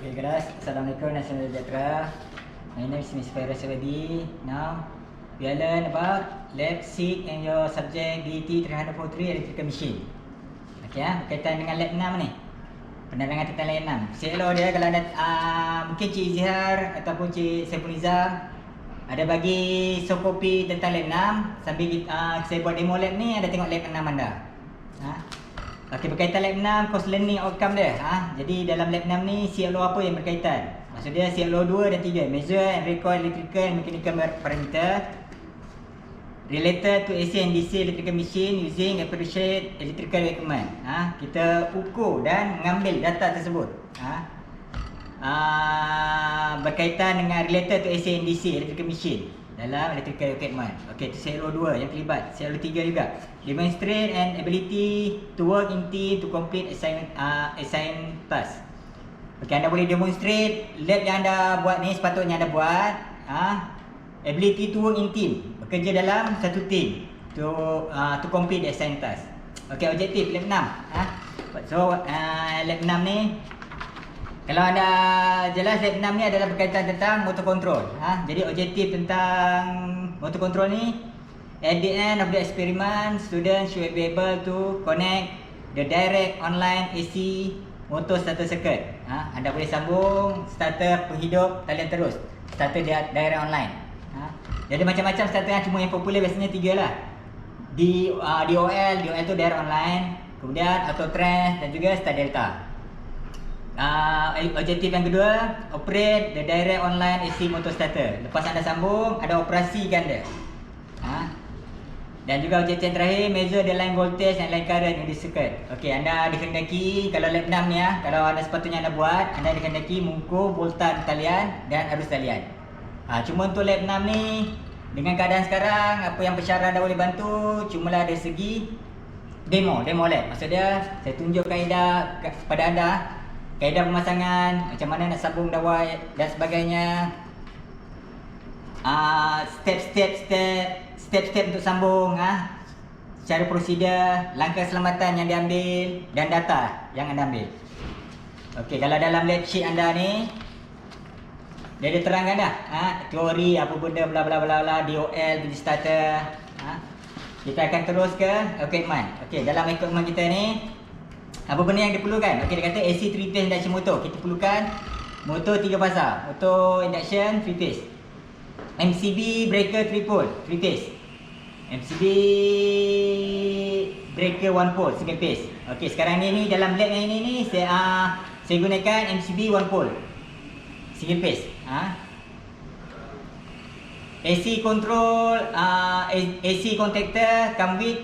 Okay guys, Assalamualaikum dan selamat sejahtera. My name is Miss Farah Sawadi. Now, we are learn about lab 6 and your subject DT 343 electrical machine. Okay berkaitan dengan lab 6 ni. Penerangan tentang lab 6. CLO dia kalau ada mungkin Cik Izhar ataupun Cik Saiful Nizam ada bagi soft copy tentang lab 6 sambil saya buat demo lab ni, ada tengok lab 6 anda. Okey, berkaitan lab 6 course learning outcome dia. Jadi dalam lab 6 ni CLO apa yang berkaitan? Maksud dia CLO 2 dan 3, measure and record electrical and mechanical parameter related to AC and DC electrical machine using appreciate electrical equipment. Kita ukur dan mengambil data tersebut. Berkaitan dengan related to AC and DC electrical machine dalam electrical equipment. Okey, itu CLO 2 yang terlibat. CLO 3 juga. Demonstrate an ability to work in team to complete assigned task. Okey, anda boleh demonstrate lab yang anda buat ni sepatutnya anda buat. Ability to work in team, bekerja dalam satu team to complete the assigned task. Okey, objektif lab 6. So lab 6 ni, kalau anda jelas lab 6 ni adalah berkaitan tentang motor control. Jadi objektif tentang motor control ni, at the end of the experiment, students should be able to connect the direct online AC motor starter circuit. Anda boleh sambung starter penghidup talian terus, starter direct online. Jadi macam-macam starter yang cuma yang popular biasanya 3 lah. DOL tu direct online, kemudian auto trans dan juga star delta. Objektif yang kedua, operate the direct online AC motor starter. Lepas anda sambung, ada operasikan dia. Dan juga objektif yang terakhir, measure the line voltage and line current in the circuit. Okey, anda dikendaki, kalau lab 6 ni kalau anda sepatutnya anda buat, anda dikendaki mengukur voltan talian dan arus talian. Cuma untuk lab 6 ni, dengan keadaan sekarang, apa yang pensyarah anda boleh bantu, cumalah dari segi demo lab. Maksud dia, saya tunjuk kaedah kepada anda, kaedah pemasangan, macam mana nak sambung dawai dan sebagainya. Step-step untuk sambung, secara prosedur, langkah keselamatan yang diambil dan data yang anda ambil. Okey, kalau dalam lab sheet anda ni dia ada terangkan dah, teori apa benda bla bla bla bla, DOL bunyi starter. Kita akan terus ke equipment. Okey, dalam equipment kita ni apa benda yang diperlukan? Okey, dia kata AC 3 phase induction motor. Kita perlukan motor 3 fasa, motor induction 3 phase. MCB breaker 3 pole 3 phase. MCB breaker 1 pole single phase. Okey, sekarang ni dalam lab yang ini ni saya gunakan MCB 1 pole single phase. AC control, AC contactor come with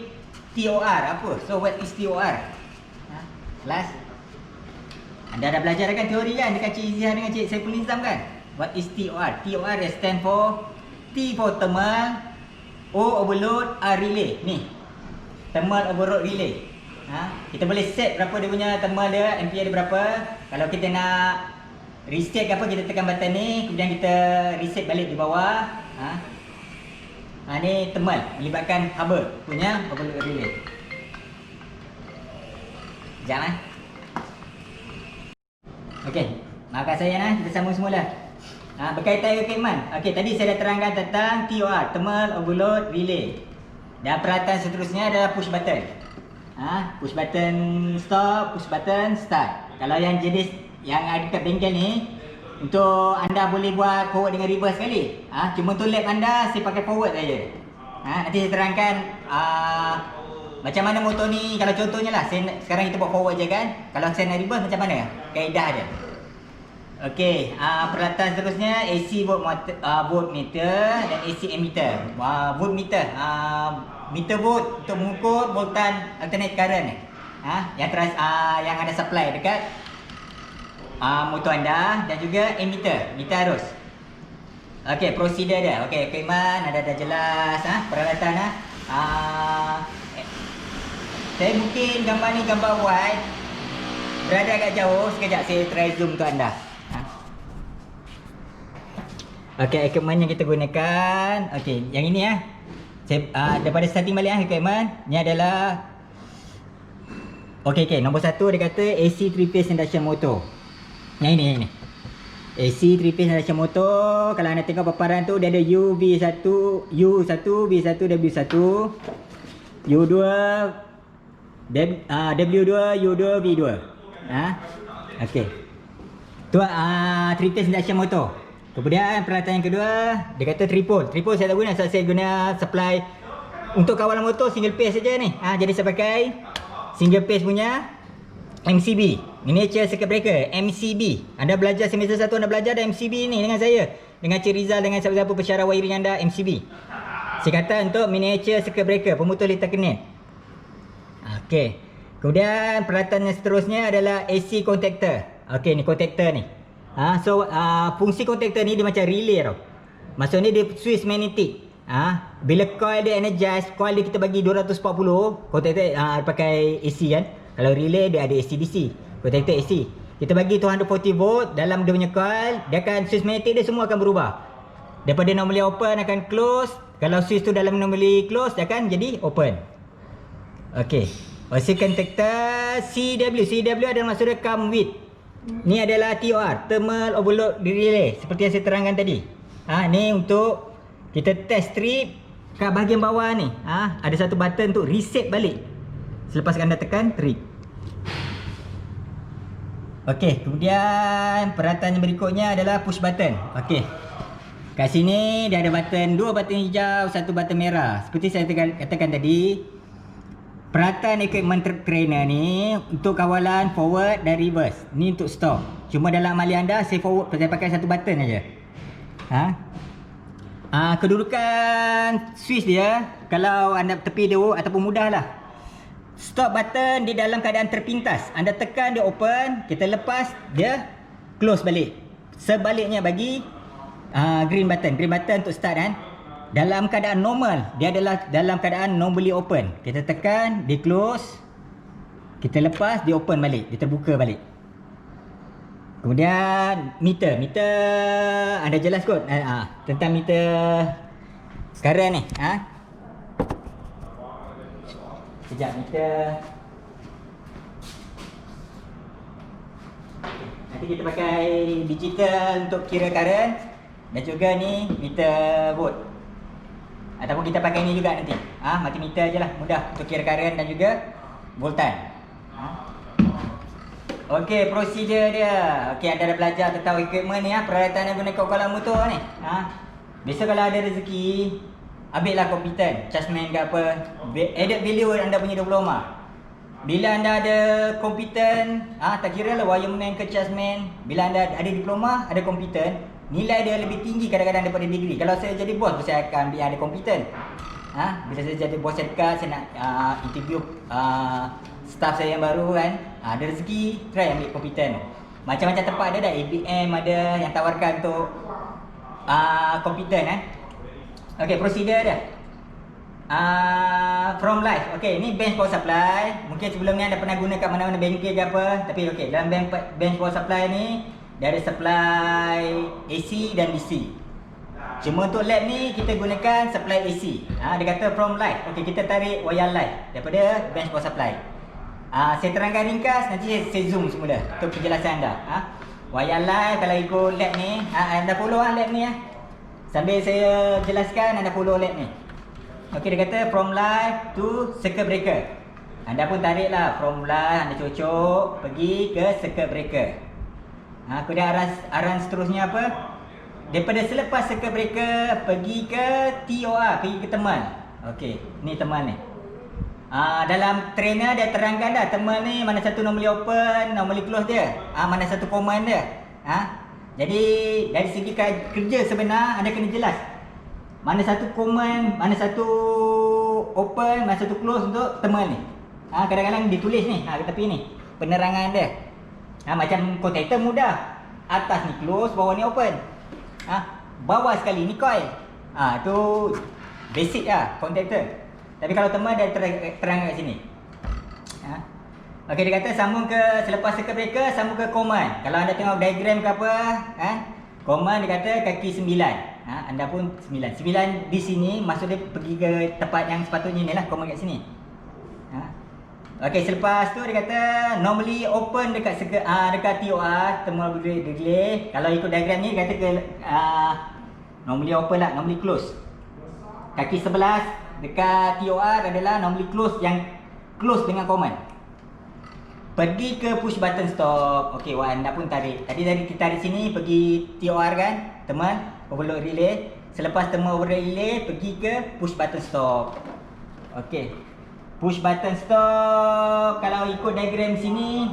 TOR. Apa? So what is TOR? Kelas, anda dah belajar kan teori kan dekat Cik Izhar dengan Cik Saiful Nizam kan? What is TOR? TOR stand for T for thermal, O overload, R relay. Ni thermal overload relay. Kita boleh set berapa dia punya thermal dia, ampere dia berapa. Kalau kita nak reset ke apa, kita tekan button ni, kemudian kita reset balik di bawah. Ni thermal melibatkan hubble punya overload relay. Sekejap Okey, maafkan saya kita sambung semula. Berkaitan equipment. Okey, tadi saya dah terangkan tentang TOR, thermal overload relay. Dan peralatan seterusnya adalah push button. Push button stop, push button start. Kalau yang jenis yang ada dekat bengkel ni, untuk anda boleh buat forward dengan reverse sekali. Cuma untuk lab anda saya pakai forward saja. Nanti saya terangkan macam mana motor ni. Kalau contohnya lah, sekarang kita buat forward je kan. Kalau saya nak reverse macam mana kaedah dia. Okey, peralatan seterusnya AC voltmeter dan AC ammeter. Voltmeter, meter volt untuk mengukur voltan alternate current ni. Yang ada supply dekat motor anda, dan juga ammeter, meter arus. Okey, prosedur dia. Okey, equipment ada dah jelas, peralatan saya mungkin gambar ni gambar wide, berada agak jauh. Sekejap saya try zoom untuk anda. Okey, equipment yang kita gunakan. Okey, yang ini saya daripada starting balik equipment. Ni adalah okey, nombor 1 dia kata AC 3 phase induction motor. Yang ini. AC 3-phase induction motor. Kalau anda tengok paparan tu, dia ada UV1, U1, V1, W1, U2, W2, U2, V2. Okey. Tu 3-phase induction motor. Kemudian peralatan yang kedua, dia kata tripod. Tripod saya tak guna, saya guna supply untuk kawalan motor single phase saja ni. Jadi saya pakai single phase punya MCB, Miniature Circuit Breaker, MCB. Anda belajar semester 1, anda belajar ada MCB ni dengan saya, dengan Cik Rizal, dengan siapa-siapa pensyarah wiring anda, MCB. Saya kata untuk Miniature Circuit Breaker, pemutus interconnect. Okey. Kemudian peralatan yang seterusnya adalah AC contactor. Okey, ni contactor ni. Fungsi contactor ni dia macam relay tau. Maksudnya dia switch magnetic. Bila coil dia energize, coil dia kita bagi 240, contactor pakai AC kan. Kalau relay dia ada AC DC, contactor AC. Kita bagi 240 volt dalam dia punya coil, dia akan switch magnetic dia semua akan berubah. Daripada normally open akan close. Kalau switch tu dalam normally close, dia akan jadi open. Okey. AC contactor CW adalah maksudnya come with. Ni adalah TOR, thermal overload relay, seperti yang saya terangkan tadi. Ni untuk kita test strip kat bahagian bawah ni. Ada satu button untuk reset balik selepas anda tekan trip. Okey, kemudian peralatan yang berikutnya adalah push button. Okey. Kat sini dia ada button, 2 button hijau, 1 button merah. Seperti saya katakan tadi, peralatan equipment trainer ni untuk kawalan forward dan reverse. Ni untuk stop. Cuma dalam amali anda saya forward, saya pakai 1 button aja. Kedudukan switch dia, kalau anda tepi dia ataupun mudah lah. Stop button di dalam keadaan terpintas. Anda tekan dia open, kita lepas dia close balik. Sebaliknya bagi green button untuk start kan. Dalam keadaan normal, dia adalah dalam keadaan normally open. Kita tekan, dia close. Kita lepas, dia open balik, dia terbuka balik. Kemudian meter anda jelas kot tentang meter current ni. Sekejap, meter. Nanti kita pakai digital untuk kira current. Dan juga ni meter volt. Ataupun kita pakai ni juga nanti. Multimeter je lah, mudah untuk kira current dan juga voltan. Okey, prosedur dia. Okey, anda dah belajar tentang equipment ni, peralatan yang guna kawalan motor ni. Biasa kalau ada rezeki, ambillah komputer, chargeman ke apa. Added value anda punya 20 mah. Bila anda ada komputer, tak kira lah wireman ke chargeman. Bila anda ada diploma, ada komputer, nilai dia lebih tinggi kadang-kadang daripada degree. Kalau saya jadi bos, saya akan ambil ada komputer. Bila saya jadi bos serkat, saya nak interview staff saya yang baru kan, ada rezeki, try ambil komputer. Macam-macam tempat ada dah, ABM ada yang tawarkan untuk komputer kan. Okey, prosedur dia. From life. Okey, ni bench power supply. Mungkin sebelum ni anda pernah guna kat mana-mana bengkel ke apa. Tapi okey, dalam bench power supply ni dia ada supply AC dan DC. Cuma untuk lab ni kita gunakan supply AC. Dia kata from life. Okey, kita tarik wire live daripada bench power supply. Saya terangkan ringkas, nanti saya zoom semula untuk penjelasan anda. Wire live kalau ikut lab ni, anda follow lab ni Sambil saya jelaskan, anda follow lab ni. Okey, dia kata from live to circuit breaker. Anda pun tariklah from live, anda cocok pergi ke circuit breaker. Kemudian arahan seterusnya apa? Daripada selepas circuit breaker pergi ke TOR, pergi ke teman. Okey, ni teman ni. Dalam trainer dia terangkan dah teman ni mana satu normally open, normally close dia. Mana satu command dia. Jadi dari segi kerja sebenar anda kena jelas. Mana satu command, mana satu open, mana satu close untuk teman ni. Kadang-kadang ditulis ni, ke tepi ni. Penerangan dia. Macam contactor mudah. Atas ni close, bawah ni open. Bawah sekali ni coil. Tu basic lah contactor. Tapi kalau teman dia terang kat sini. Okey, dia kata sambung ke selepas circuit breaker, sambung ke command. Kalau anda tengok diagram ke apa, command dia kata kaki 9. Anda pun 9 di sini, maksud dia pergi ke tempat yang sepatutnya ni lah, command kat sini. Okey, selepas tu dia kata normally open dekat dekat TOR, thermal relay. Kalau ikut diagram ni dia kata ke normally open lah, normally close. Kaki 11 dekat TOR adalah normally close, yang close dengan command. Pergi ke push button stop. Okey, anda pun tarik. Tadi kita tarik sini pergi TOR kan, thermal overload relay. Selepas thermal overload relay pergi ke push button stop. Okey. Push button stop, kalau ikut diagram sini.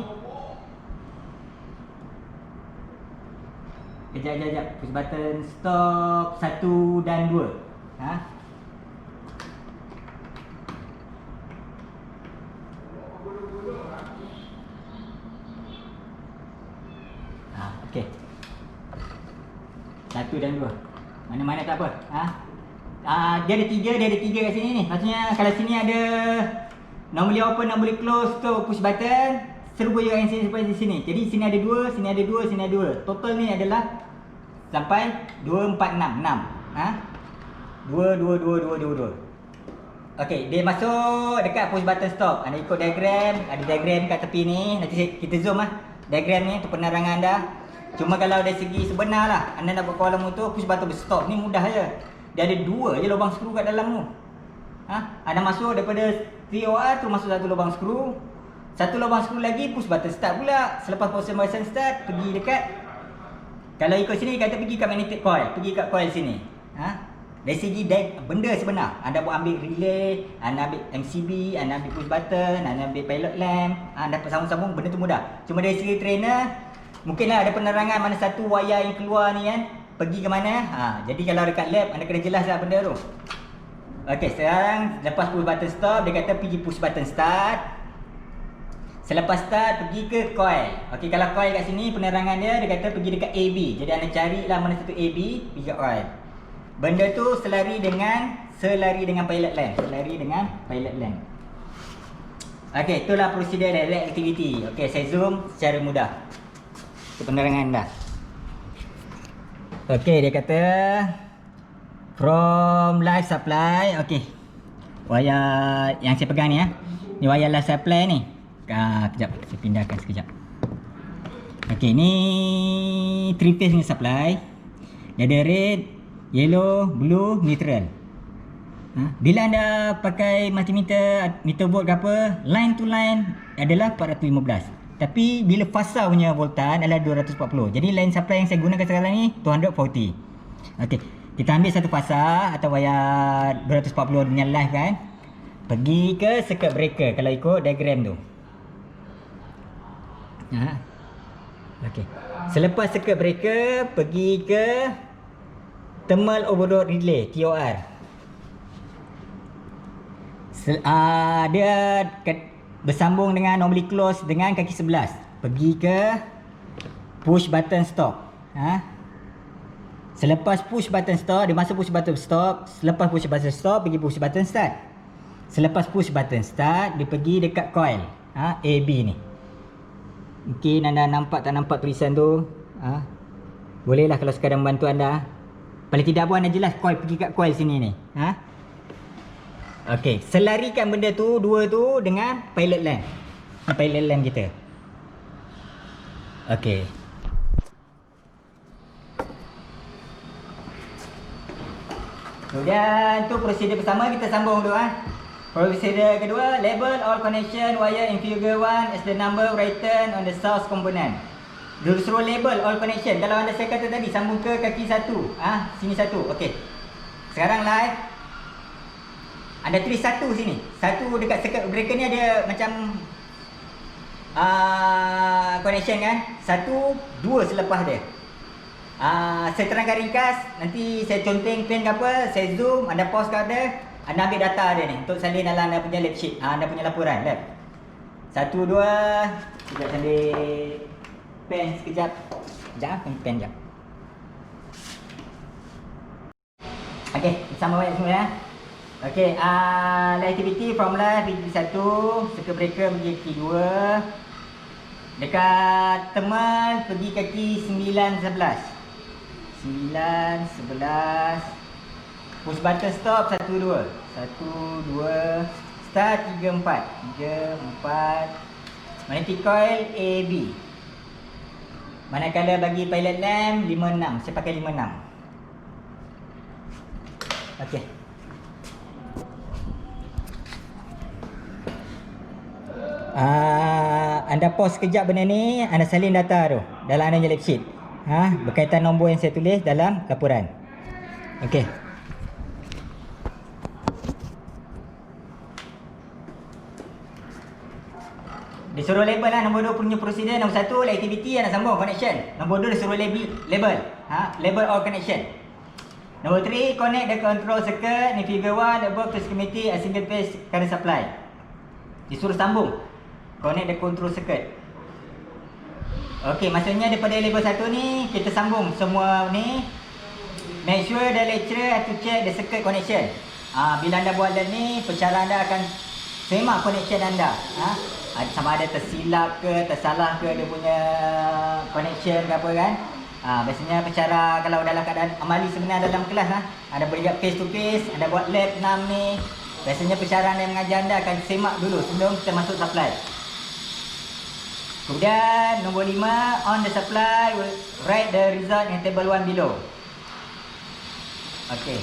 Kejap. Push button stop 1 dan 2. Okey. 1 dan 2. Mana-mana tak apa. Dia ada 3 kat sini ni. Maksudnya kalau sini ada normally open, normally close tu push button, serupa juga yang sini sampai di sini. Jadi sini ada 2, sini ada 2, sini ada 2. Total ni adalah sampai 2 4 6. 2. Okey, dia masuk dekat push button stop. Anda ikut diagram, ada diagram kat tepi ni. Nanti kita zoom diagram ni untuk penerangan anda. Cuma kalau dari segi sebenar lah, anda nak buat kawal motor push button stop ni mudah je. Dia ada 2 je lubang skru kat dalam tu. Anda masuk daripada TOR tu, masuk satu lubang skru. Satu lubang skru lagi, push button start pula. Selepas push button start, pergi dekat, kalau ikut sini kata pergi kat magnetic coil. Pergi kat coil sini. Dari segi benda sebenar, anda buat ambil relay, anda ambil MCB, anda ambil push button, anda ambil pilot lamp, anda sambung-sambung, benda tu mudah. Cuma dari segi trainer, mungkinlah ada penerangan mana satu wayar yang keluar ni kan, pergi ke mana. Jadi kalau dekat lab anda kena jelas lah benda tu. Okey, sekarang lepas push button stop, dia kata pergi push button start. Selepas start pergi ke coil. Okey, kalau coil kat sini penerangan dia kata pergi dekat AB. Jadi anda carilah mana satu AB, pergi kat coil. Benda tu selari dengan pilot lamp. Okey, itulah prosedur direct activity. Okey, saya zoom secara mudah untuk penerangan anda. Okey, dia kata from live supply. Okey, wayar yang saya pegang ni ni wayar live supply ni. Kejap, saya pindahkan sekejap. Okey, ni 3 phase ni supply. Dia ada red, yellow, blue, neutral. Bila anda pakai multimeter, meter volt ke apa, line to line adalah 415. Tapi bila fasa punya voltan adalah 240. Jadi line supply yang saya gunakan sekarang ni 240. Okey, kita ambil satu fasa atau wayar 240 dengan live kan. Pergi ke circuit breaker kalau ikut diagram tu. Okey. Selepas circuit breaker pergi ke thermal overload relay TOR. Dia bersambung dengan normally close dengan kaki 11. Pergi ke push button stop. Selepas push button stop, dia masuk push button stop. Selepas push button stop, pergi push button start. Selepas push button start, dia pergi dekat coil AB ni. Mungkin anda nampak tak nampak tulisan tu. Bolehlah kalau sekadar membantu anda. Paling tidak pun anda jelas coil, pergi kat coil sini ni. Okey, selarikan benda tu, dua tu dengan pilot lamp. Pilot lamp kita. Okey. Kemudian tu prosedur pertama, kita sambung dulu Prosedur kedua, label all connection wire in figure 1 as the number written on the source component. Dia suruh label all connection. Kalau anda saya kata tadi sambung ke kaki satu, sini satu. Okey. Sekarang live. Anda tulis satu sini. Satu dekat circuit breaker ni ada macam connection kan. Satu, dua selepas dia. Saya terangkan ringkas. Nanti saya conteng pen ke apa, saya zoom, anda pause ke ada, anda ambil data dia ni untuk salin dalam anda punya lab sheet, anda punya laporan lab. Satu, dua. Sekejap salin pen sekejap. Sekejap, pen sekejap. Okey, sama banyak semua ya. Okey, activity from live pergi satu, circuit breaker pergi kaki dua. Dekat thermal pergi kaki 9, 11. 9, 11. Push button stop 1, 2. 1, 2. Star 34. Magnetic coil AB. Manakala bagi pilot lamp 56. Saya pakai 56. Okey. Anda pause sekejap benda ni, anda salin data tu dalam anda punya lab sheet. Berkaitan nombor yang saya tulis dalam laporan. Okey. Disuruh label lah nombor 2 punya prosedur. Nombor 1 activity yang nak sambung connection. Nombor 2 disuruh label. Label all connection. Nombor 3 connect the control circuit in figure 1 above to schematic a single phase current supply. Disuruh sambung connect the control circuit. Okey, maksudnya daripada label 1 ni kita sambung semua ni. Make sure the lecturer have to check the circuit connection. Bila anda buat lab ni, pencara anda akan semak connection anda. Sama ada tersilap ke, tersalah ke dia punya connection ke apa kan. Biasanya pencara kalau dalam keadaan amali sebenar dalam kelas anda boleh buat face to face, anda buat lab 6 ni. Biasanya pencara anda yang mengajar anda akan semak dulu sebelum kita masuk supply. Kemudian nombor 5, on the supply will write the result in table 1 below. Okey.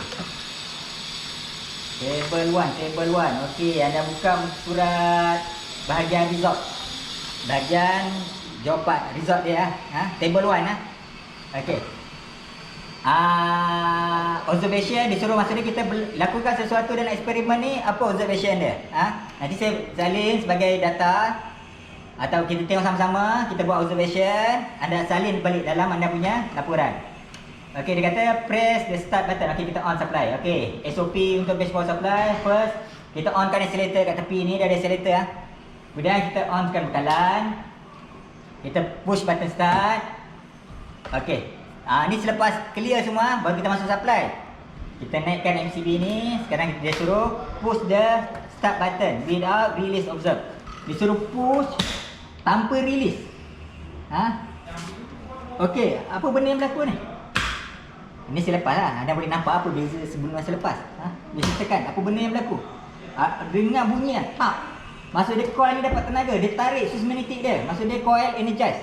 Table 1. Okey, anda buka surat bahagian result. Bahagian jawapan result dia table 1 Okey. Observation disuruh maksudnya kita lakukan sesuatu dalam eksperimen ni, apa observation dia? Nanti saya salin sebagai data atau kita tengok sama-sama, kita buat observation, anda salin balik dalam anda punya laporan. Okey, dia kata press the start button. Okey, kita on supply. Okey, SOP untuk base power supply. First, kita onkan accelerator kat tepi ni, dia ada accelerator Kemudian kita onkan bekalan. Kita push button start. Okey. Ni selepas clear semua baru kita masuk supply. Kita naikkan MCB ni, sekarang dia suruh push the start button without release observe. Disuruh push tanpa release. Okey, apa benda yang berlaku ni? Ini selepas lah. Anda boleh nampak apa beza sebelum dan selepas. Dia tekan apa benda yang berlaku. Dengar bunyi tak. Maksud dia coil ni dapat tenaga, dia tarik switch magnetic dia. Maksud dia coil energize.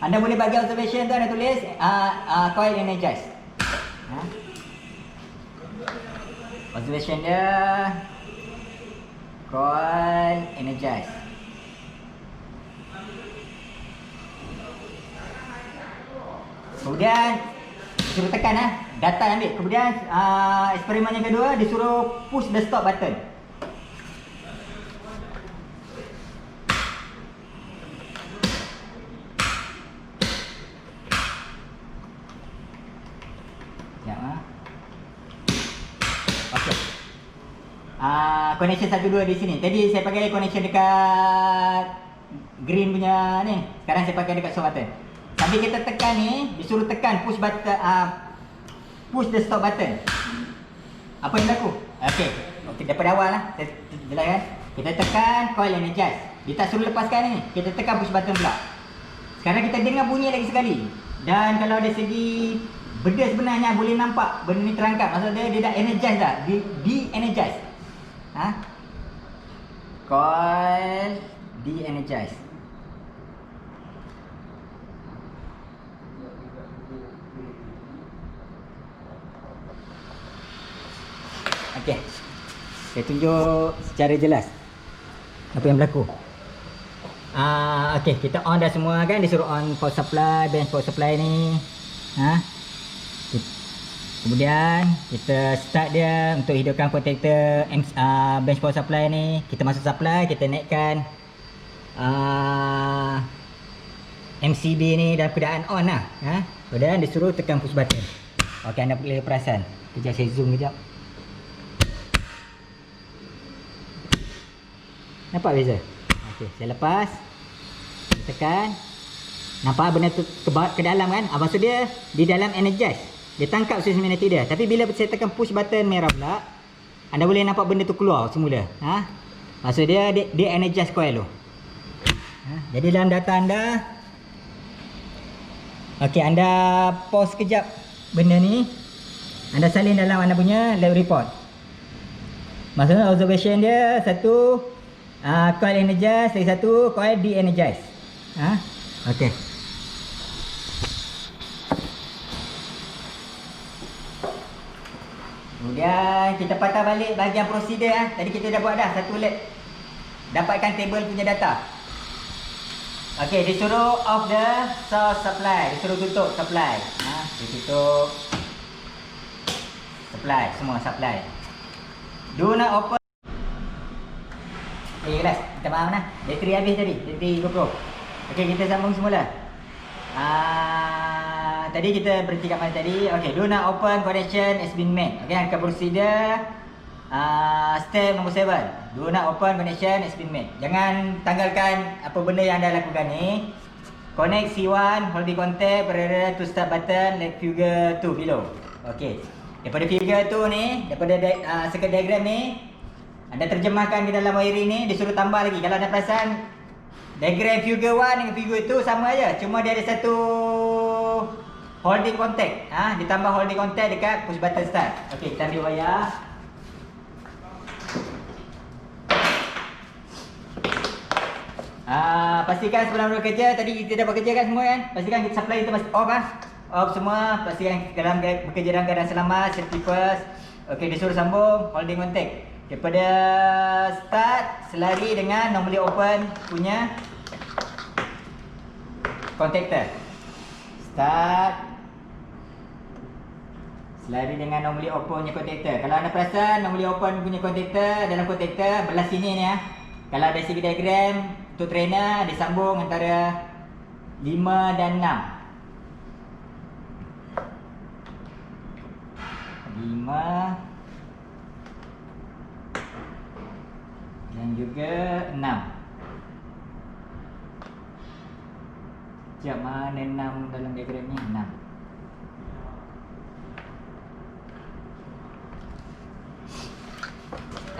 Anda boleh bagi observation tu, anda tulis coil energize. Observation dia coil energize. Kemudian disuruh tekan data ambil. Kemudian eksperimen yang kedua disuruh push the stop button. Okey. Connection 1 2 di sini. Tadi saya pakai connection dekat green punya ni. Sekarang saya pakai dekat stop button. Sambil kita tekan ni, disuruh tekan push button, push the stop button. Apa yang berlaku? Okey, daripada awal lah, saya jelaskan. Kita tekan coil energize. Dia tak suruh lepaskan ni. Kita tekan push button pula. Sekarang kita dengar bunyi lagi sekali. Dan kalau dari segi benda sebenarnya boleh nampak benda ni terangkat. Maksudnya dia dah energize dah. De-energize. Coil de-energize. Okey. Saya tunjuk secara jelas apa yang berlaku. Okey, kita on dah semua kan, disuruh on power supply, bench power supply ni. Kemudian kita start dia untuk hidupkan protector bench power supply ni. Kita masuk supply, kita naikkan MCB ni dalam keadaan on lah. Kemudian disuruh tekan push button. Okey, anda boleh perasan. Kejap saya zoom kejap. Nampak beza? Okey, saya lepas. Saya tekan. Nampak benda tu ke dalam kan? Maksud dia di dalam energize. Dia tangkap switch magnetic dia. Tapi bila saya tekan push button merah pula, anda boleh nampak benda tu keluar semula. Maksud dia energize coil tu. Jadi dalam data anda, okey, anda pause kejap benda ni. Anda salin dalam anda punya lab report. Maksudnya observation dia satu coil energize, lagi satu coil de-energize. Okey. Kemudian kita patah balik bahagian prosedur. Tadi kita dah buat dah satu lab. Dapatkan table punya data. Okey, disuruh off the source supply, disuruh tutup supply. Ditutup supply, semua supply. Do not open. Okay guys, kita faham dah. Bateri habis tadi, bateri GoPro. Okey, kita sambung semula. Tadi kita berhenti kat mana tadi? Okey, do not open connection has been made. Okey, angka prosedur step nombor 7. Do not open connection has been made. Jangan tanggalkan apa benda yang anda lakukan ni. Connect C1 holding contact parallel to start button like figure 2 below. Okey. Daripada figure 2 ni, daripada circuit diagram ni, anda terjemahkan ke dalam wiring ni, disuruh tambah lagi. Kalau anda perasan, diagram figure 1 dengan figure 2 sama aja. Cuma dia ada satu holding contact. Ditambah holding contact dekat push button start. Okey, kita ambil wayar. Pastikan sebelum bekerja, tadi kita dah bekerja kan semua kan? Pastikan kita supply kita off off semua. Pastikan dalam bekerja dalam keadaan selamat, safety first. Okey, disuruh sambung holding contact. Daripada start selari dengan normally open punya contactor. Start selari dengan normally open punya contactor. Kalau anda perasan normally open punya contactor dalam contactor belah sini ni Kalau basic diagram untuk trainer disambung antara 5 dan 6. 5 dan juga 6. Sekejap, mana 6 dalam diagram ni? 6.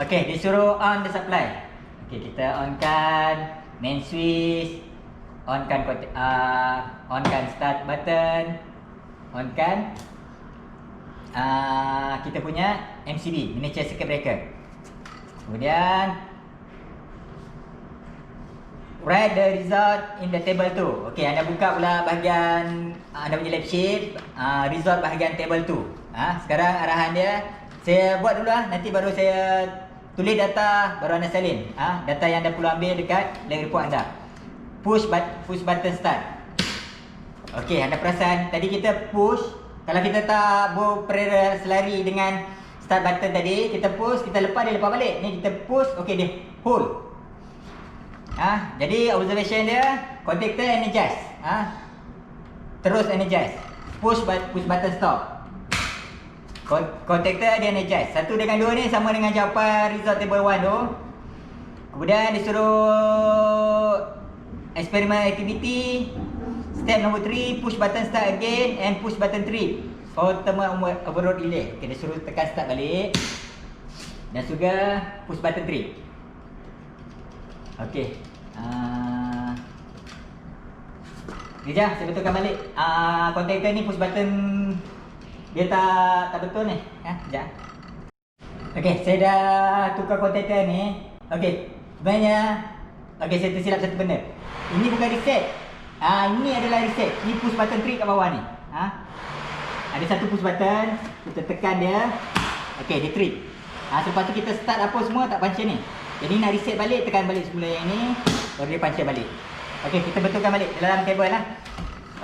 Okey, disuruh on the supply. Okey, kita onkan main switch, onkan start button, onkan kita punya MCB, miniature circuit breaker. Kemudian write the result in the table 2. Okey, anda buka pula bahagian anda punya lab sheet, result bahagian table 2. Sekarang arahan dia saya buat dulu nanti baru saya tulis data, baru anda salin data yang anda perlu ambil dekat lab report anda. Push button start. Okey, anda perasan tadi kita push, kalau kita tak parallel selari dengan start button tadi, kita push, kita lepas dia lepas balik. Ni kita push, okey dia hold. Jadi observation dia contactor energize. Terus energize. Push button stop. Contactor dia energize. 1 dengan 2 ni sama dengan jawapan result table 1 tu. Kemudian disuruh experiment activity. Step number 3, push button start again and push button 3 for thermal overload relay. Okay, dia suruh tekan start balik dan juga push button 3. Okey. Sekejap, saya betulkan balik. Contactor ni push button dia tak betul ni. Sekejap. Okey, saya dah tukar contactor ni. Okey, sebenarnya saya tersilap satu benda. Ini bukan reset. Ini adalah reset. Ini push button 3 kat bawah ni. Ada satu push button, kita tekan dia. Okey, dia trip. Selepas tu kita start apa semua tak puncture ni. Jadi nak reset balik, tekan balik semula yang ni, baru dia puncture balik. Okey, kita betulkan balik dalam table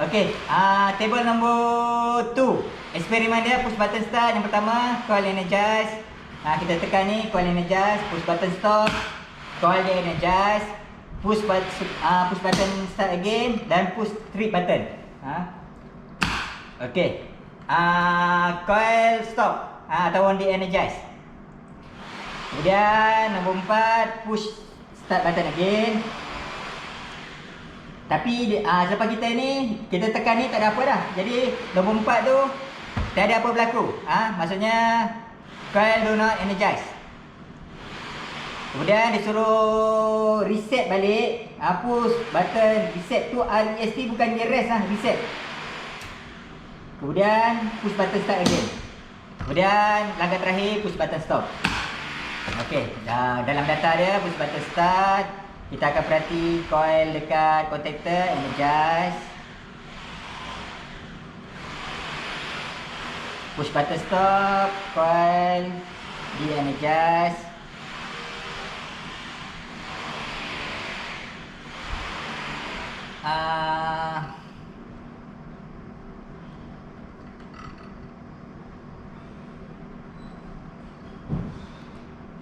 Okey, table nombor 2. Eksperimen dia push button start yang pertama, coil energize. Kita tekan ni, coil energize, push button stop, coil dia energize, push button start again dan push trip button. Okey. Coil stop atau di energize. Kemudian nombor 4, push start button again. Tapi selepas kita ni, kita tekan ni tak ada apa dah. Jadi nombor 4 tu tak ada apa berlaku. Maksudnya coil do not energize. Kemudian disuruh reset balik. Push button reset tu REST, bukan dia rest reset. Kemudian push button start again. Kemudian langkah terakhir push button stop. Okey, dalam data dia push button start, kita akan perhati coil dekat contactor energize. Push button stop, coil di energize.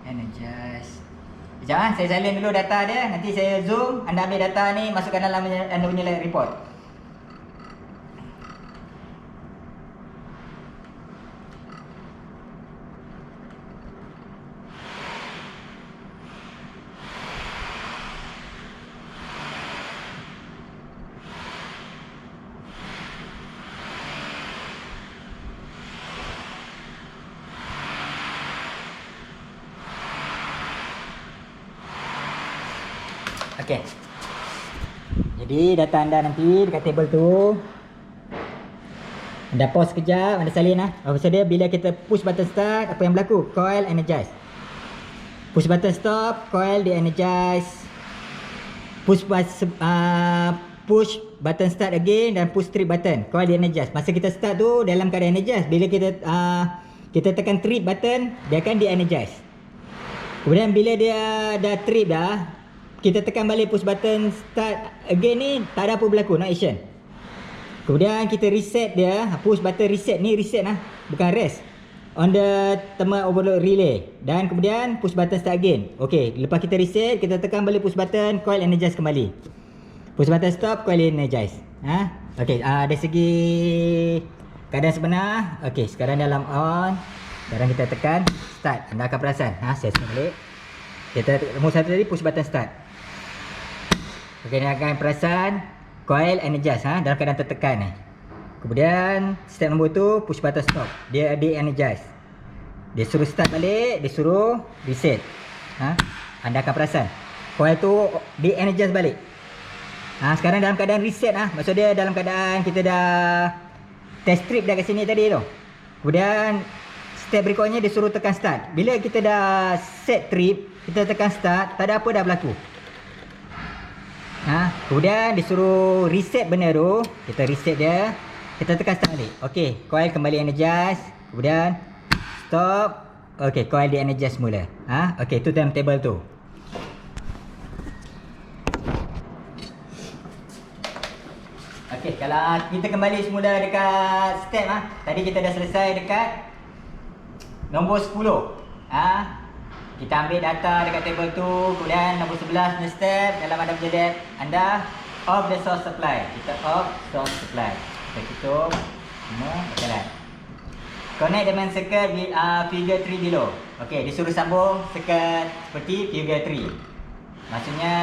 Energize. Sekejap, saya salin dulu data dia. Nanti saya zoom, anda ambil data ni, masukkan dalam anda punya report. Okey. Jadi data anda nanti dekat table tu. Anda pause sekejap, anda salin Apa dia bila kita push button start, apa yang berlaku? Coil energize. Push button stop, coil de-energize. Push button start again dan push trip button, coil de-energize. Masa kita start tu dalam keadaan energize, bila kita tekan trip button, dia akan de-energize. Kemudian bila dia dah trip dah, kita tekan balik push button start again ni, tak ada apa berlaku, no action. Kemudian kita reset dia, push button reset ni, reset bukan rest, on the thermal overload relay. Dan kemudian push button start again. Okey, lepas kita reset, kita tekan balik push button, coil energize kembali. Push button stop, coil energize. Okey, dari segi keadaan sebenar. Okey, sekarang dalam on. Sekarang kita tekan start. Anda akan perasan, saya set balik. Kita nombor satu tadi push button start. Okey, anda akan perasan coil energize dalam keadaan tertekan ni. Kemudian step nombor tu push button stop. Dia de-energize. Dia suruh start balik, dia suruh reset. Anda akan perasan coil tu de-energize balik. Sekarang dalam keadaan reset maksud dia dalam keadaan kita dah test strip dah kat sini tadi tu. Kemudian step berikutnya dia suruh tekan start. Bila kita dah set trip, kita tekan start, tak ada apa dah berlaku. Kemudian disuruh reset benda tu. Kita reset dia, kita tekan start balik. Okey, coil kembali energize. Kemudian stop. Okey, coil de-energize semula. Okey, tu dalam table tu. Okey, kalau kita kembali semula dekat step tadi kita dah selesai dekat nombor 10. Kita ambil data dekat table tu. Kemudian nombor 11 punya step, dalam anda punya lab, anda off the source supply. Kita off source supply. Kita tutup semua berjalan. Connect dengan circuit figure 3 below. Okey, disuruh sambung circuit seperti figure 3. Maksudnya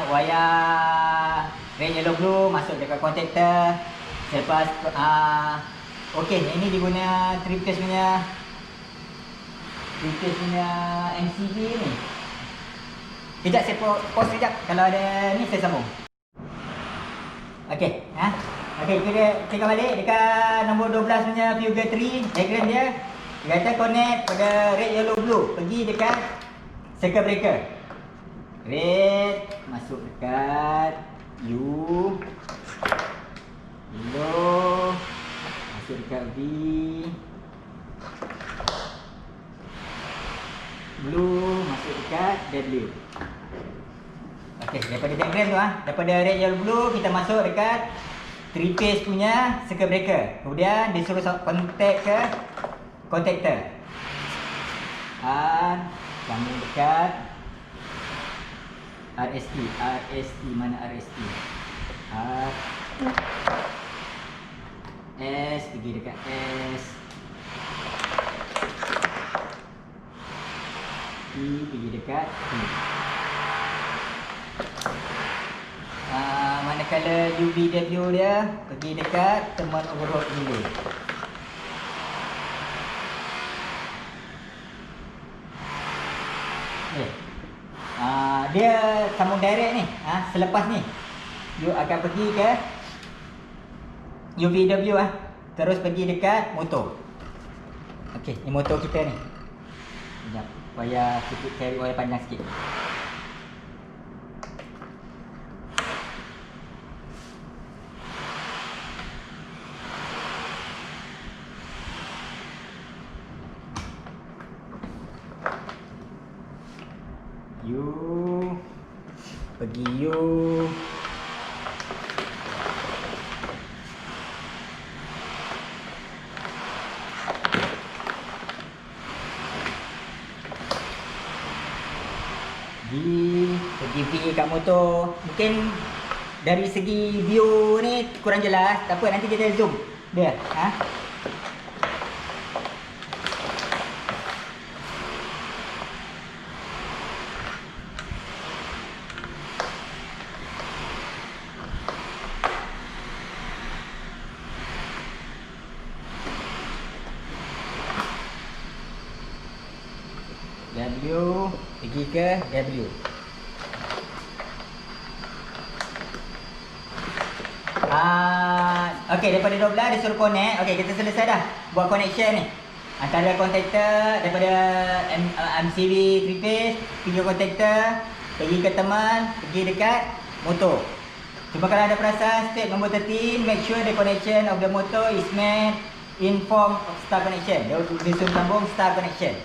wayar red yellow blue masuk dekat contactor. Selepas okey, ini diguna 3 phase punya MCB ni. Sekejap saya pause sekejap. Kalau ada ni saya sambung. Okey, okey, kita balik dekat nombor 12 punya figure 3 diagram dia. Dia kata connect pada red yellow blue, pergi dekat circuit breaker. Red masuk dekat U, yellow masuk dekat V, blue masuk dekat W. Okey, daripada diagram tu daripada red yellow blue kita masuk dekat 3 phase punya circuit breaker. Kemudian disuruh contact ke contactor. Sambung dekat RST. Mana RST? S pergi dekat S. Pergi dekat T. Manakala UVW dia pergi dekat thermal overload relay. Dia sambung direct ni. Selepas ni you akan pergi ke UVW terus pergi dekat motor. Okey, ni motor kita ni. Sekejap. Supaya sikit cari oil panjang sikit. You pergi you. Pergi pergi kat motor. Mungkin dari segi view ni kurang jelas. Tak apa, nanti kita zoom dia. W pergi ke W. Okey, daripada 12 dia suruh connect. Okey, kita selesai dah buat connection ni. Antara contactor daripada MCB 3 phase pergi ke contactor, pergi ke teman, pergi dekat motor. Cuma kalau ada perasan step nombor 13, make sure the connection of the motor is made in form of star connection. Dia suruh sambung star connection.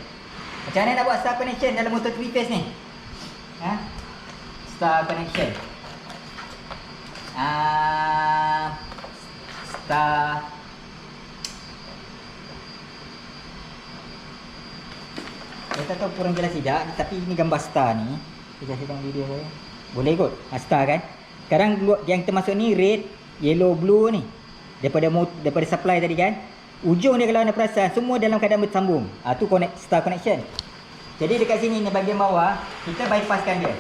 Macam mana nak buat star connection dalam motor 3 phase ni? Star connection. Star. Saya tak tahu kurang jelas tidak, tapi ini gambar star ni. Saya kasihkan video saya. Boleh kot? Star kan? Sekarang yang termasuk ni red, yellow, blue ni. Daripada supply tadi kan? Ujung dia kalau anda perasan semua dalam keadaan bersambung. Tu star connection. Jadi dekat sini ni bahagian bawah kita bypasskan dia.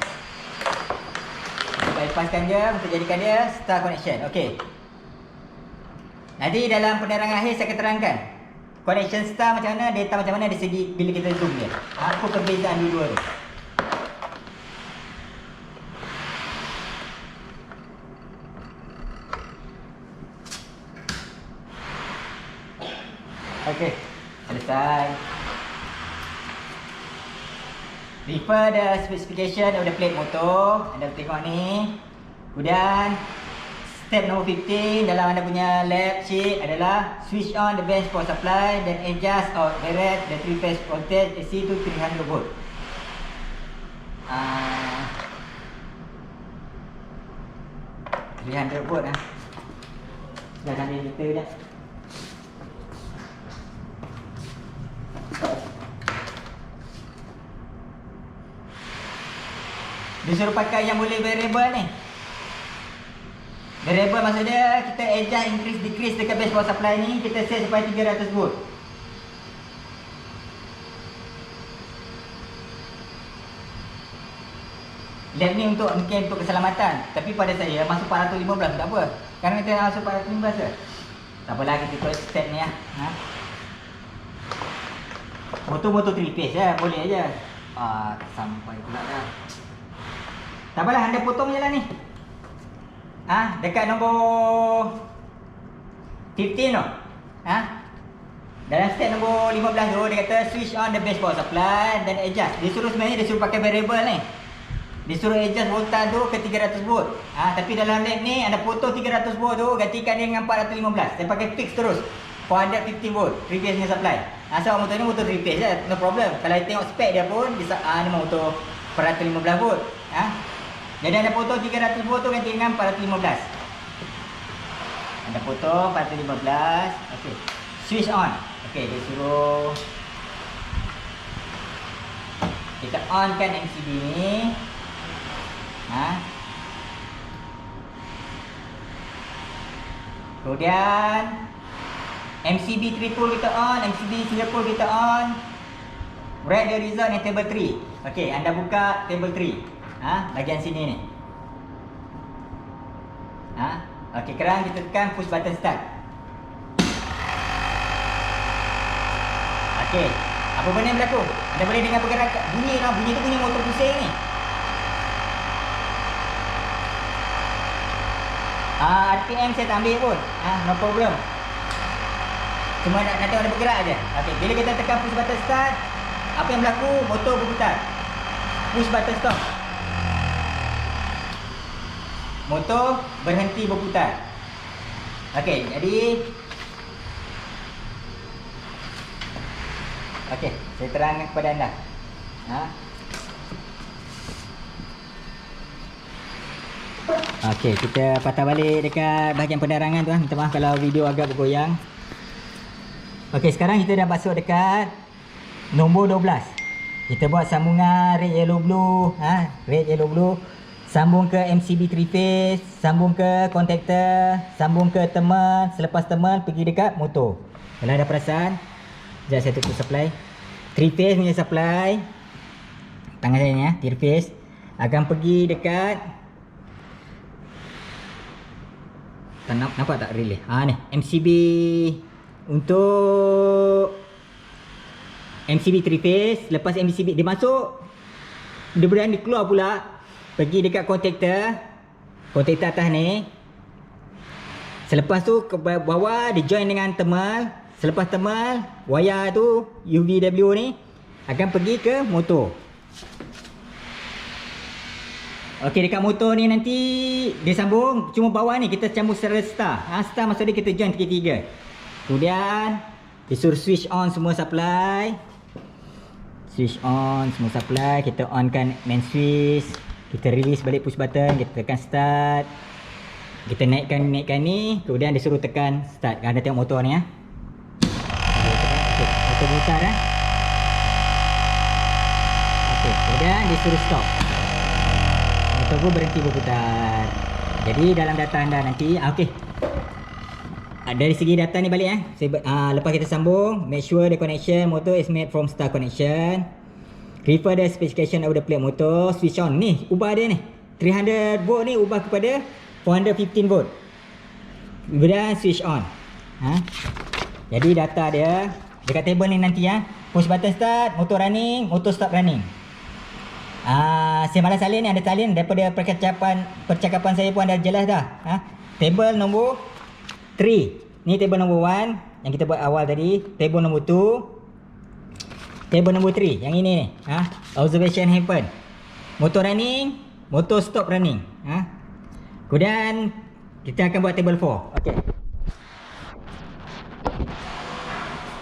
Kita bypasskan dia untuk jadikan dia star connection. Okey. Nanti dalam penerangan akhir saya akan terangkan connection star macam mana, data macam mana dari segi bila kita zoom dia. Apa perbezaan dua-dua tu. Okey, selesai. Refer the specification of the plate motor. Anda tengok ni. Kemudian step nombor 15 dalam anda punya lab sheet adalah switch on the bench power supply then adjust or direct the 3 phase voltage AC to 300 volt. 300 volt Dah ambil meter dah. Dia suruh pakai yang boleh variable ni. Variable maksud dia kita adjust, increase, decrease dekat base power supply ni. Kita set supaya 300 volt. Lab ni mungkin untuk keselamatan. Tapi pada saya masuk 415 tak apa. Sekarang kita nak masuk 415 ke? Tak apalah, kita ikut step ni lah. Motor-motor 3 phase boleh aja. Sampai pula dah. Tak apalah, anda potong je lah ni. Dekat nombor 15 tu. Dalam step nombor 15 tu dia kata switch on the base power supply dan adjust. Sebenarnya dia suruh pakai variable ni. Dia suruh adjust voltage tu ke 300 volt. Tapi dalam lab ni anda potong 300 volt tu, gantikan dia dengan 415. Saya pakai fix terus 450 volt 3 phase ni supply. Sebab motor ni motor 3 phase je, no problem. Kalau tengok spek dia pun ni motor 415 volt. Jadi anda potong 300 volt tu ganti dengan 415. Anda potong 415. Okey. Switch on. Okey, dia suruh kita on kan MCB ni. Kemudian MCB triple kita on, MCB single kita on. Write the result in table 3. Okey, anda buka table 3. Bahagian sini ni. Okey, sekarang kita tekan push button start. Okey, apa benda yang berlaku? Anda boleh dengar pergerakan bunyi lah, bunyi tu punya motor pusing ni. RPM saya tak ambil pun. No problem. Cuma nak ada bergerak aje. Okey, bila kita tekan push button start, Apa yang berlaku? Motor berputar. Push button stop. Motor berhenti berputar. Okey, jadi okey, saya terangkan kepada anda. Okey, kita patah balik dekat bahagian penerangan tu. Minta maaf kalau video agak bergoyang. Okey, sekarang kita dah masuk dekat nombor 12. Kita buat sambungan red yellow blue, red yellow blue. Sambung ke MCB 3 phase, sambung ke kontaktor, sambung ke teman, selepas teman pergi dekat motor. Kalau ada perasan, sekejap saya tutup supply. 3 phase punya supply. Tangan saya ni 3 phase akan pergi dekat nampak tak relay? Ni MCB untuk MCB 3 phase. Lepas MCB dia masuk, dia berani keluar pula pergi dekat kontaktor atas ni. Selepas tu ke bawah dia join dengan temal. Selepas temal, wayar tu UVW ni akan pergi ke motor. Okey, dekat motor ni nanti dia sambung, cuma bawah ni kita sambung secara star. Star maksud dia kita join tiga-tiga. Kemudian disuruh switch on semua supply. Switch on semua supply, kita onkan main switch. Kita release balik push button, kita tekan start. Kita naikkan ni, kemudian dia suruh tekan start. Anda tengok motor ni Okey, motor putar Okey, kemudian dia suruh stop. Motor pun berhenti berputar. Jadi dalam data anda nanti, okey. Dari segi data ni balik lepas kita sambung, make sure the connection motor is made from star connection. Refer the specification of the plate motor. Switch on ni, ubah dia ni 300 volt ni ubah kepada 415 volt. Kemudian switch on. Jadi data dia dekat table ni nanti push button start, motor running, motor stop running. Saya malas salin ni, ada salin daripada percakapan saya pun ada jelas dah. Table nombor 3. Ni table nombor 1 yang kita buat awal tadi. Table nombor 2. Table nombor 3 yang ini ni. Observation happen. Motor running, motor stop running. Kemudian kita akan buat table 4. Okey.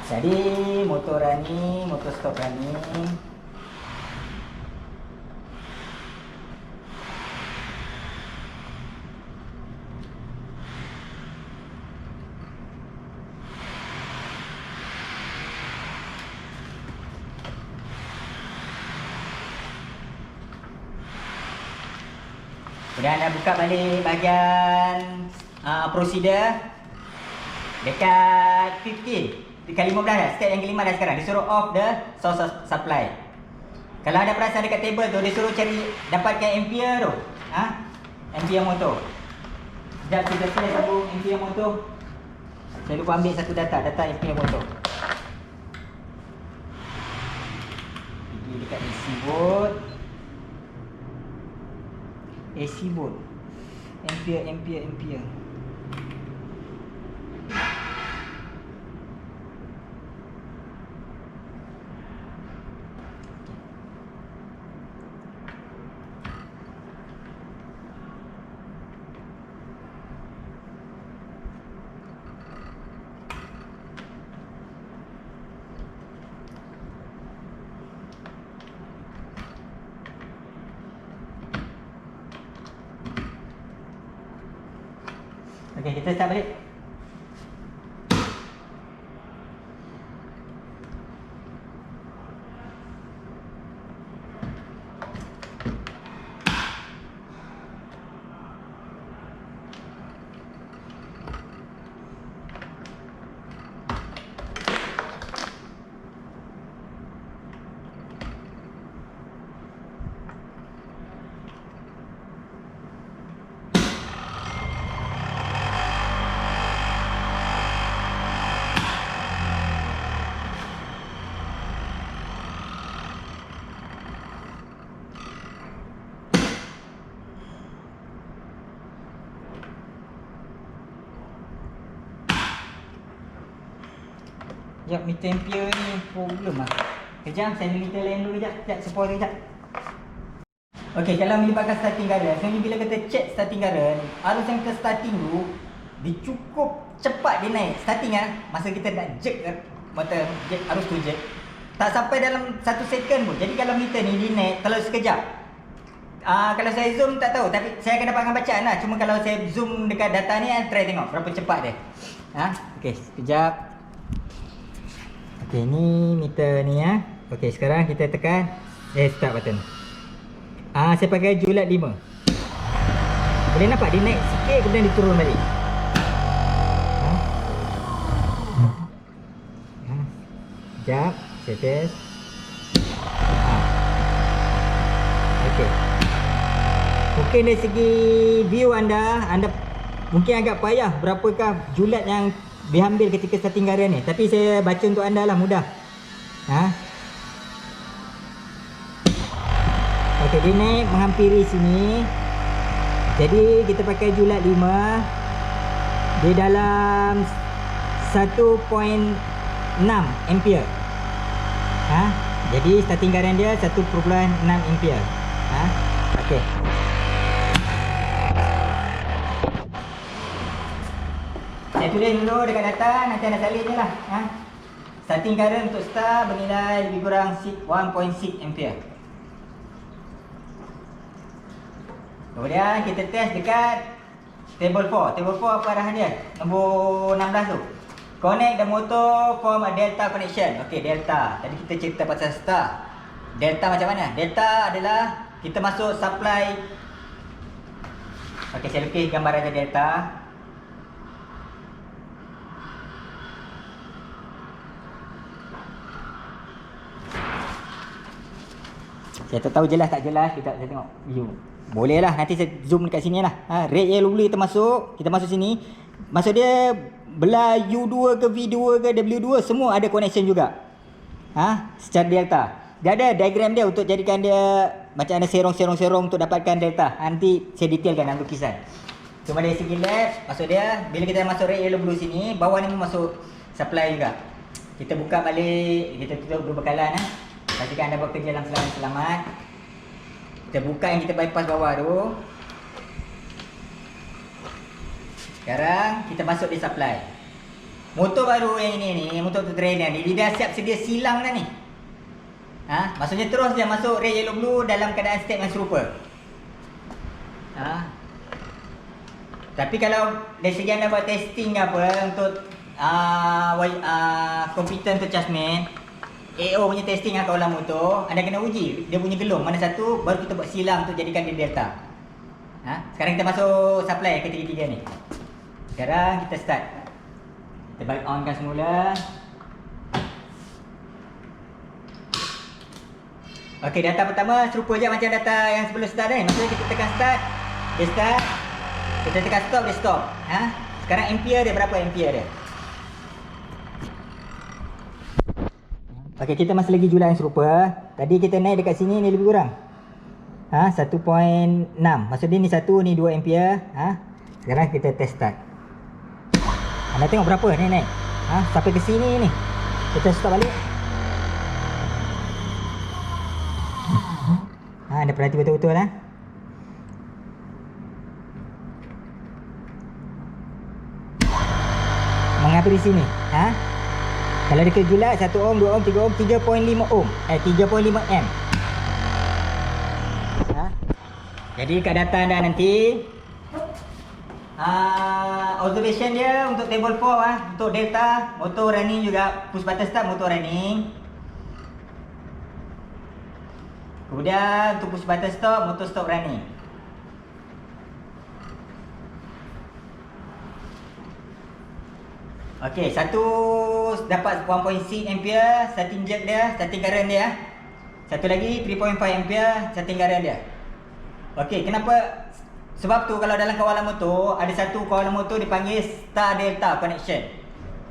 Jadi motor running, motor stop running. Kemudian anda buka balik bahagian prosedur dekat 15, dekat 15 dah, step yang kelima dah sekarang. Disuruh off the source supply. Kalau ada perasan dekat table tu, dia suruh cari dapatkan ampere tu. Ampere motor. Sekejap kita selesai sambung ampere motor. Saya lupa ambil satu data ampere motor. Pergi dekat DC board. AC board. Ampere. Okey, kita start balik. Sekejap, meter ampere ni problem Kejap, saya monitor lain dulu kejap. Kejap, saya pause kejap. Okey, kalau melibatkan starting current, sebenarnya bila kita check starting current, arus yang kita starting tu, dia cukup cepat dia naik. Starting masa kita nak jerk motor, jerk, arus tu jerk, tak sampai dalam 1 second pun. Jadi kalau meter ni dia naik, kalau sekejap, kalau saya zoom tak tahu, tapi saya akan dapatkan bacaan lah. Cuma kalau saya zoom dekat data ni, try tengok berapa cepat dia. Okey, sekejap. Okey, ni meter ni Okey, sekarang kita tekan start button. Saya pakai julat 5. Boleh nampak dia naik sikit kemudian dia turun balik. Sekejap, saya test. Okey. Mungkin dari segi view anda mungkin agak payah berapakah julat yang diambil ketika starting current ni. Tapi saya baca untuk anda lah, mudah. Okey, dia naik menghampiri sini. Jadi kita pakai julat 5. Dia dalam 1.6 ampere. Jadi starting current dia 1.6 ampere. Okey. Saya tulis dulu dekat data, nanti anda salin je lah. Starting current untuk start bernilai lebih kurang 1.6 ampere. Kemudian kita test dekat table 4. Table 4 apa arahan dia? Nombor 16 tu. Connect the motor from a delta connection. Okey, delta. Tadi kita cerita pasal star. Delta macam mana? Delta adalah kita masuk supply. Okey, saya lukis gambar aja delta. Saya tak tahu jelas tak jelas, kita saya tengok view. Boleh lah, nanti saya zoom dekat sini lah. Red yellow blue kita masuk sini. Maksud dia belah U2 ke V2 ke W2 semua ada connection juga. Secara delta. Dia ada diagram dia untuk jadikan dia macam ada serong-serong untuk dapatkan delta. Nanti saya detailkan dalam lukisan. Cuma dari segi lab, maksud dia bila kita masuk red yellow blue sini, bawah ni masuk supply juga. Kita buka balik, kita tutup dua bekalan. Pastikan anda bekerja dalam keadaan selamat. Kita buka yang kita bypass bawah tu. Sekarang kita masuk di supply. Motor baru yang ini ni, motor tu trainer ni, dia dah siap sedia silang dah ni. Maksudnya terus dia masuk red yellow blue dalam keadaan state yang serupa. Tapi kalau dari segi anda buat testing ke apa untuk komputer untuk chargeman, AO punya testing kawalan motor, anda kena uji dia punya gelung mana satu, baru kita buat silang untuk jadikan dia delta. Sekarang kita masuk supply ketiga-tiga ni. Sekarang kita start. Kita balik onkan semula. Okey, data pertama serupa je macam data yang sebelum start ni. Maksudnya kita tekan start, dia start. Kita tekan stop, dia stop. Sekarang ampere dia berapa ampere dia? Okey, kita masih lagi jual yang serupa. Tadi kita naik dekat sini ni lebih kurang 1.6. Maksudnya ni 1, ni 2 ampere. Sekarang kita test start. Anda tengok berapa ni naik. Sampai ke sini ni. Kita stop balik. Anda perhati betul-betul menghampiri sini. Kalau dia kejulat 1 ohm, 2 ohm, 3 ohm, 3.5 ohm. 3.5 amp. Jadi kat data anda nanti observation dia untuk table 4 untuk delta, motor running juga, push button start motor running. Kemudian untuk push button stop, motor stop running. Okey, satu dapat 1.6 ampere starting jerk dia, starting current dia. Satu lagi 3.5 ampere starting current dia. Okey, kenapa? Sebab tu kalau dalam kawalan motor, ada satu kawalan motor dipanggil star delta connection.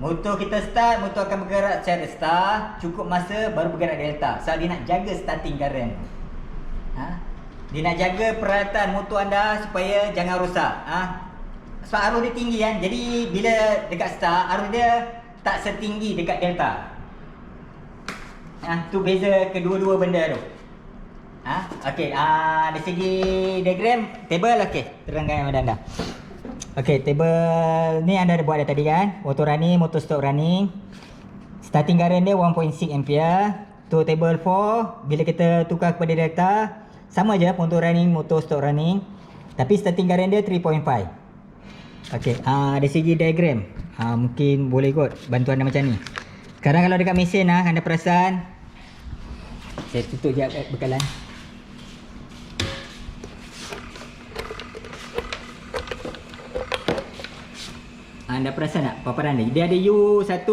Motor kita start, motor akan bergerak secara star, cukup masa baru bergerak delta. Sebab dia nak jaga starting current. Dia nak jaga peralatan motor anda supaya jangan rosak. Sebab arus dia tinggi kan. Jadi bila dekat start, arus dia tak setinggi dekat delta. Tu beza kedua-dua benda tu. Okey, dari segi diagram table, okey, terangkan kepada anda. Okey, table ni anda dah buat dah tadi kan. Auto running, motor stop running. Starting current dia 1.6 ampere. Tu table 4, bila kita tukar kepada delta, sama je motor running, motor stop running. Tapi starting current dia 3.5. Okey, dari segi diagram, mungkin boleh kot bantu anda macam ni. Sekarang kalau dekat mesin anda perasan, saya tutup je bekalan. Anda perasan tak paparan dia? Dia ada U1,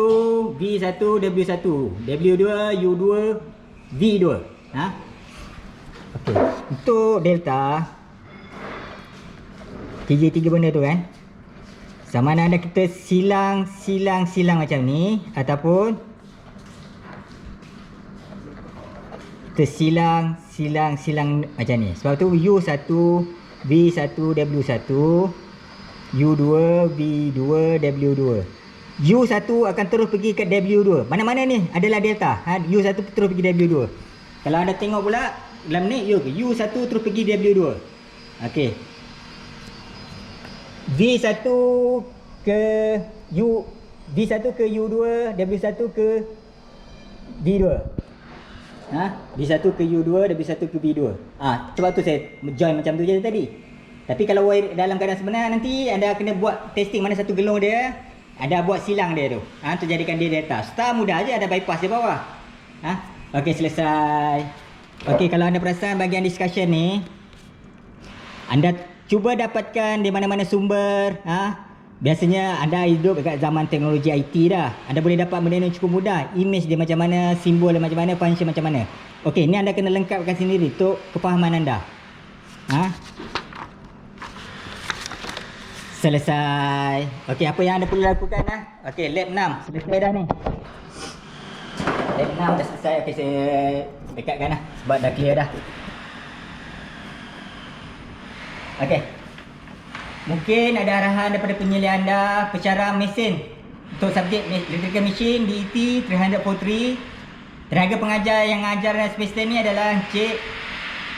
V1, W1, W2, U2, V2. Okey, untuk delta tiga benda tu kan, sama ada kita silang macam ni ataupun kita silang macam ni. Sebab tu U1, V1, W1, U2, V2, W2. U1 akan terus pergi ke W2. Mana-mana ni adalah delta. U1 terus pergi W2. Kalau anda tengok pula dalam ni, U1 terus pergi W2. Okey. V1 ke U2, W1 ke V2. V1 ke U2, W1 ke V2. Sebab tu saya join macam tu je tadi. Tapi kalau dalam keadaan sebenar nanti anda kena buat testing mana satu gelung dia, anda buat silang dia tu. Untuk jadikan dia delta. Start mudah aja, ada bypass di bawah. Okey, selesai. Okey, kalau anda perasan bahagian discussion ni, anda cuba dapatkan di mana-mana sumber. Biasanya anda hidup dekat zaman teknologi IT dah. Anda boleh dapat benda ni cukup mudah. Image dia macam mana, simbol dia macam mana, function macam mana. Okey, ni anda kena lengkapkan sendiri untuk kefahaman anda. Selesai. Okey, apa yang anda perlu lakukan Okey, lab 6 selesai dah ni. Lab 6 dah selesai. Okey, saya dekatkan sebab dah clear dah. Okey. Mungkin ada arahan daripada penyelidik anda pencara mesin untuk subjek electrical machine DET 343. Tenaga pengajar yang mengajar dalam semester ni adalah Encik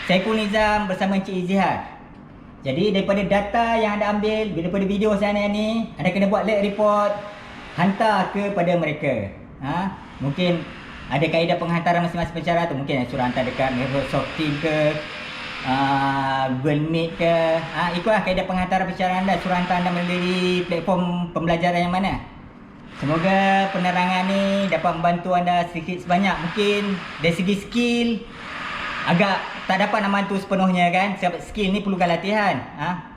Saiful Nizam bersama Encik Izihar. Jadi daripada data yang anda ambil, daripada video saya ni, anda kena buat lab report, hantar kepada mereka. Mungkin ada kaedah penghantaran masing-masing pencara tu. Mungkin suruh hantar dekat Microsoft Teams ke, Google Meet ke. Ikutlah kaedah penghantaran pencara anda. Suruh hantar anda melalui platform pembelajaran yang mana. Semoga penerangan ni dapat membantu anda sedikit sebanyak. Mungkin dari segi skill agak tak dapat nak bantu sepenuhnya kan. Sebab skill ni perlukan latihan.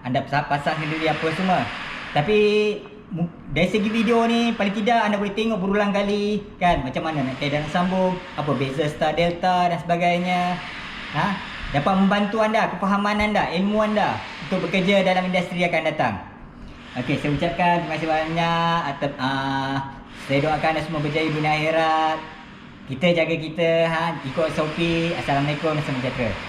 Anda pasang sendiri apa semua. Tapi dari segi video ni paling tidak anda boleh tengok berulang kali kan, macam mana nak kaedah nak sambung, apa beza star delta dan sebagainya. Dapat membantu anda, kefahaman anda, ilmu anda untuk bekerja dalam industri akan datang. Okey, saya ucapkan terima kasih banyak. Saya doakan anda semua berjaya dunia akhirat. Kita jaga kita, ikut SOP. Assalamualaikum warahmatullahi wabarakatuh.